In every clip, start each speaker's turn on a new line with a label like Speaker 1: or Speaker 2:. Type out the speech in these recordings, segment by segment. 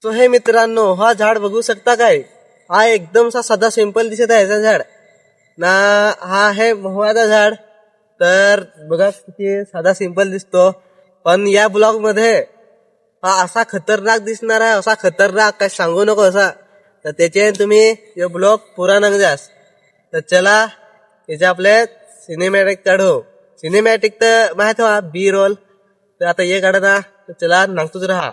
Speaker 1: तो हे मित्रांनो, हा झाड बघू शकता काय? हा एकदम साधा सिंपल दिसत आहे. याचा झाड ना, हा आहे मोहवाचा झाड. तर बघा किती साधा सिंपल दिसतो, पण या ब्लॉग मध्ये हा असा खतरनाक दिसणार आहे, असा खतरनाक काय सांगू नको असा. तर त्याचे तुम्ही हे ब्लॉग पुरा नंग जास. तर चला याचे आपले सिनेमॅटिक काढू. सिनेमॅटिक तर माहित व्हा, बी रोल. तर आता हे काढा ना, तर चला नांगतोच राहा.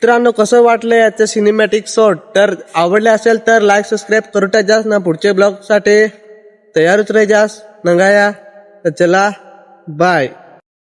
Speaker 1: मित्रांनो, कसं वाटलं याचं सिनेमॅटिक शॉट? तर आवडले असेल तर लाईक सबस्क्राईब करूटा जास ना. पुढचे ब्लॉग साठी तयारच राही जास नंगाया. तर चला बाय.